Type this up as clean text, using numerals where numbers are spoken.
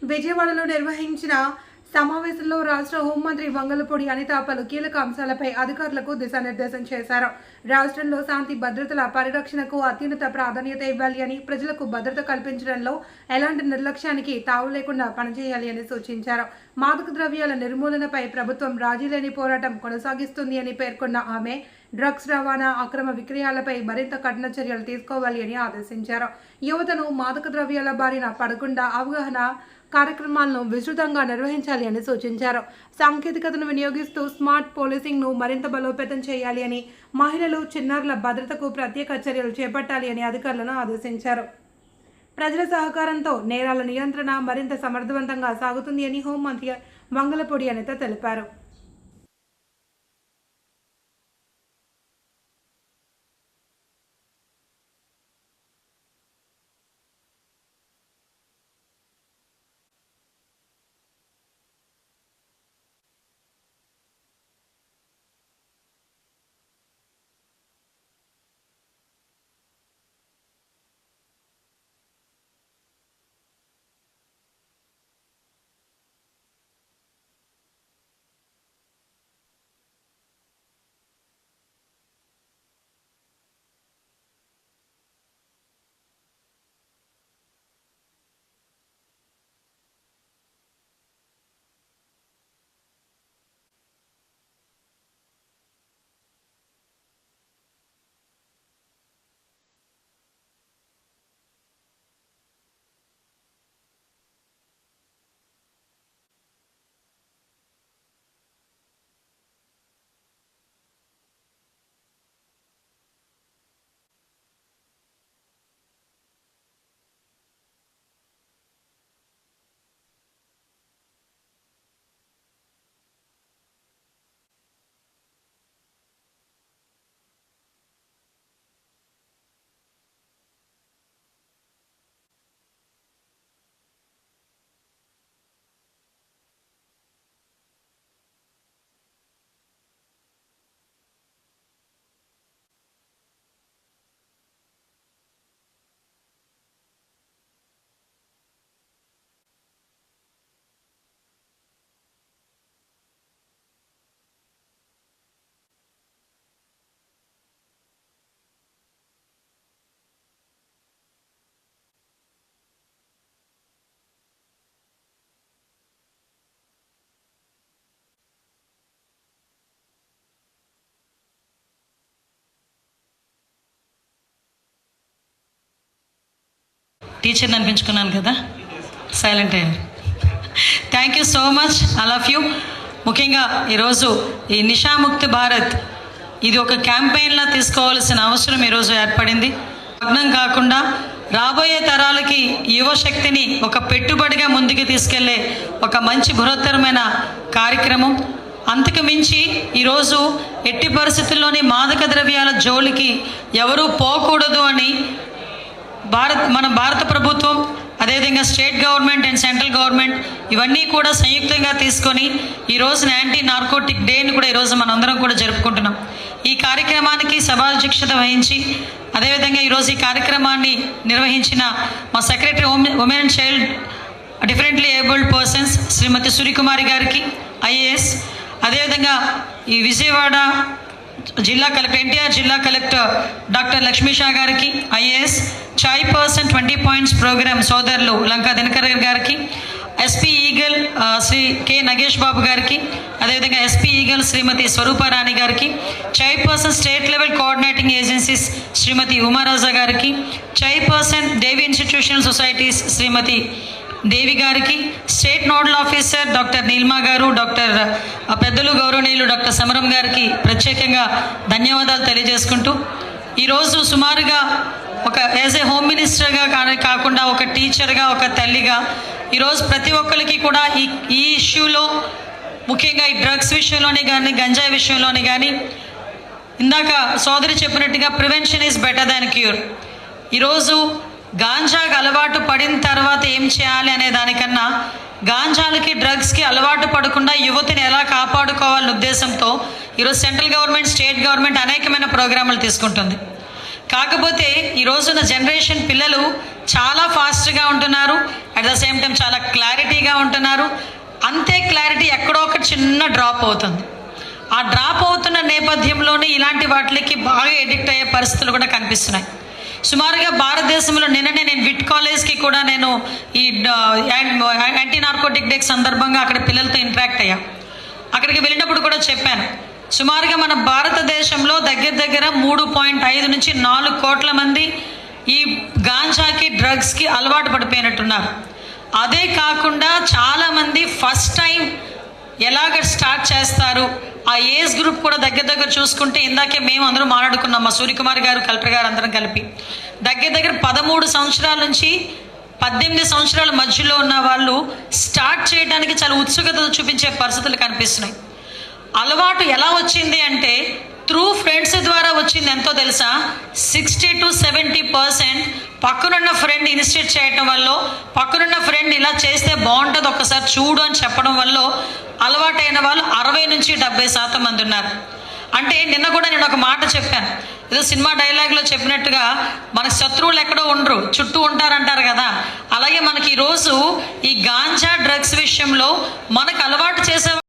విజయవాడలో నిర్వహించిన సమావేశంలో రాష్ట్ర హోంమంత్రి వంగలపూడి అనిత పలు కీలక అంశాలపై అధికారులకు దిశానిర్దేశం చేశారు. రాష్ట్రంలో శాంతి భద్రతల పరిరక్షణకు అత్యున్నత ప్రాధాన్యత ఇవ్వాలి అని, ప్రజలకు భద్రత కల్పించడంలో ఎలాంటి నిర్లక్ష్యానికి తావు లేకుండా పనిచేయాలి అని సూచించారు. మాదక ద్రవ్యాల నిర్మూలనపై ప్రభుత్వం రాజీలేని పోరాటం కొనసాగిస్తుంది అని పేర్కొన్న ఆమె, డ్రగ్స్ రవాణా, అక్రమ విక్రయాలపై మరింత కఠిన చర్యలు తీసుకోవాలి అని ఆదేశించారు. యువతను మాదక ద్రవ్యాల బారిన పడకుండా అవగాహన కార్యక్రమాలను విస్తృతంగా నిర్వహించాలి అని సూచించారు. సాంకేతికతను వినియోగిస్తూ స్మార్ట్ పోలీసింగ్ను మరింత బలోపేతం చేయాలి అని, మహిళలు, చిన్నారుల భద్రతకు ప్రత్యేక చర్యలు చేపట్టాలి అని అధికారులను ఆదేశించారు. ప్రజల సహకారంతో నేరాల నియంత్రణ మరింత సమర్థవంతంగా సాగుతుంది అని హోంమంత్రి వంగలపూడి అనిత తెలిపారు. టీచర్ని అనిపించుకున్నాను కదా, సైలెంట్ అయ్యారు. Thank you so much, I love you. ముఖ్యంగా ఈరోజు ఈ నిషాముక్తి భారత్ ఇది ఒక క్యాంపెయిన్లా తీసుకోవాల్సిన అవసరం ఈరోజు ఏర్పడింది. లగ్నం కాకుండా రాబోయే తరాలకి యువశక్తిని ఒక పెట్టుబడిగా ముందుకు తీసుకెళ్లే ఒక మంచి బృహత్తరమైన కార్యక్రమం. అంతకు మించి ఈరోజు ఎట్టి పరిస్థితుల్లోని మాదక ద్రవ్యాల జోలికి ఎవరూ పోకూడదు అని మన భారత ప్రభుత్వం, అదేవిధంగా state government and central government ఇవన్నీ కూడా సంయుక్తంగా తీసుకొని ఈరోజు యాంటీ నార్కోటిక్ డేని కూడా ఈరోజు మనందరం కూడా జరుపుకుంటున్నాం. ఈ కార్యక్రమానికి సభాధ్యక్షత వహించి అదేవిధంగా ఈరోజు ఈ కార్యక్రమాన్ని నిర్వహించిన మా secretary women and child differently abled persons Shrimati Suryakumari గారికి ఐఏఎస్, అదేవిధంగా ఈ విజయవాడ జిల్లా కలెక్టర్ ఎన్టీఆర్ జిల్లా కలెక్టర్ డాక్టర్ లక్ష్మీషా గారికి IAS, chair person 20 points programme సోదరులు లంకా దినకర్ గారికి, SP eagle Shri K Nagesh Babu గారికి, అదేవిధంగా ఎస్పీ ఈగల్ శ్రీమతి స్వరూపారాణి గారికి, chair person state level coordinating agencies Shrimati Umaraja గారికి, chair person Devi institutional societies Shrimati Devi గారికి, state nodal officer doctor Neelma గారు, డాక్టర్ పెద్దలు గౌరవనీయులు డాక్టర్ సమరం గారికి ప్రత్యేకంగా ధన్యవాదాలు తెలియజేసుకుంటూ, ఈరోజు సుమారుగా ఒక యాజ్ ఏ హోమ్ మినిస్టర్గా కాకుండా ఒక టీచర్గా, ఒక తల్లిగా ఈరోజు ప్రతి ఒక్కరికి కూడా ఈ ఇష్యూలో ముఖ్యంగా ఈ డ్రగ్స్ విషయంలోనే కానీ, గంజాయి విషయంలోనే కానీ, ఇందాక సోదరి చెప్పినట్టుగా prevention is better than cure. ఈరోజు గాంజాకి అలవాటు పడిన తర్వాత ఏం చేయాలి అనే దానికన్నా గాంజాలకి, డ్రగ్స్కి అలవాటు పడకుండా యువతని ఎలా కాపాడుకోవాలనే ఉద్దేశంతో ఈరోజు సెంట్రల్ గవర్నమెంట్, స్టేట్ గవర్నమెంట్ అనేకమైన ప్రోగ్రాములు తీసుకుంటుంది. కాకపోతే ఈ రోజున జనరేషన్ పిల్లలు చాలా ఫాస్ట్గా ఉంటున్నారు, అట్ ద సేమ్ టైం చాలా క్లారిటీగా ఉంటున్నారు. అంతే క్లారిటీ ఎక్కడో ఒక చిన్న డ్రాప్ అవుతుంది. ఆ డ్రాప్ అవుతున్న నేపథ్యంలోనే ఇలాంటి వాటికి బాగా ఎడిక్ట్ అయ్యే పరిస్థితులు కూడా కనిపిస్తున్నాయి. సుమారుగా భారతదేశంలో నిన్ననే నేను విట్ కాలేజ్కి కూడా నేను ఈ యాంటీ నార్కోటిక్ డే సందర్భంగా అక్కడ పిల్లలతో ఇంటరాక్ట్ అయ్యా. అక్కడికి వెళ్ళినప్పుడు కూడా చెప్పాను, సుమారుగా మన భారతదేశంలో దగ్గర 3.5 నుంచి 4 కోట్ల మంది ఈ గాంజాకి డ్రగ్స్కి అలవాటు పడిపోయినట్టున్నారు. అదే కాకుండా చాలామంది ఫస్ట్ టైం ఎలాగ స్టార్ట్ చేస్తారు, ఆ ఏజ్ గ్రూప్ కూడా దగ్గర చూసుకుంటే ఇందాకే మేము అందరూ మాట్లాడుకున్నాం, మా సూర్యకుమార్ గారు కలెక్టర్ గారు అందరం కలిపి దగ్గర 13 సంవత్సరాల నుంచి 18 సంవత్సరాల మధ్యలో ఉన్న వాళ్ళు స్టార్ట్ చేయడానికి చాలా ఉత్సుకత చూపించే పరిస్థితులు కనిపిస్తున్నాయి. అలవాటు ఎలా వచ్చింది అంటే త్రూ ఫ్రెండ్స్ ద్వారా వచ్చింది. ఎంతో తెలుసా, 60 to 70% పక్కనున్న ఫ్రెండ్ ఇనిషియేట్ చేయటం వల్ల, పక్కనున్న ఫ్రెండ్ ఇలా చేస్తే బాగుంటుంది ఒక్కసారి చూడు అని చెప్పడం వల్ల అలవాటైన వాళ్ళు 60 నుంచి 70% మంది ఉన్నారు. అంటే నిన్న కూడా నేను ఒక మాట చెప్పాను, ఏదో సినిమా డైలాగ్లో చెప్పినట్టుగా మనకు శత్రువులు ఎక్కడో ఉండరు, చుట్టూ ఉంటారంటారు కదా. అలాగే మనకి ఈరోజు ఈ గాంజా డ్రగ్స్ విషయంలో మనకు అలవాటు చేసే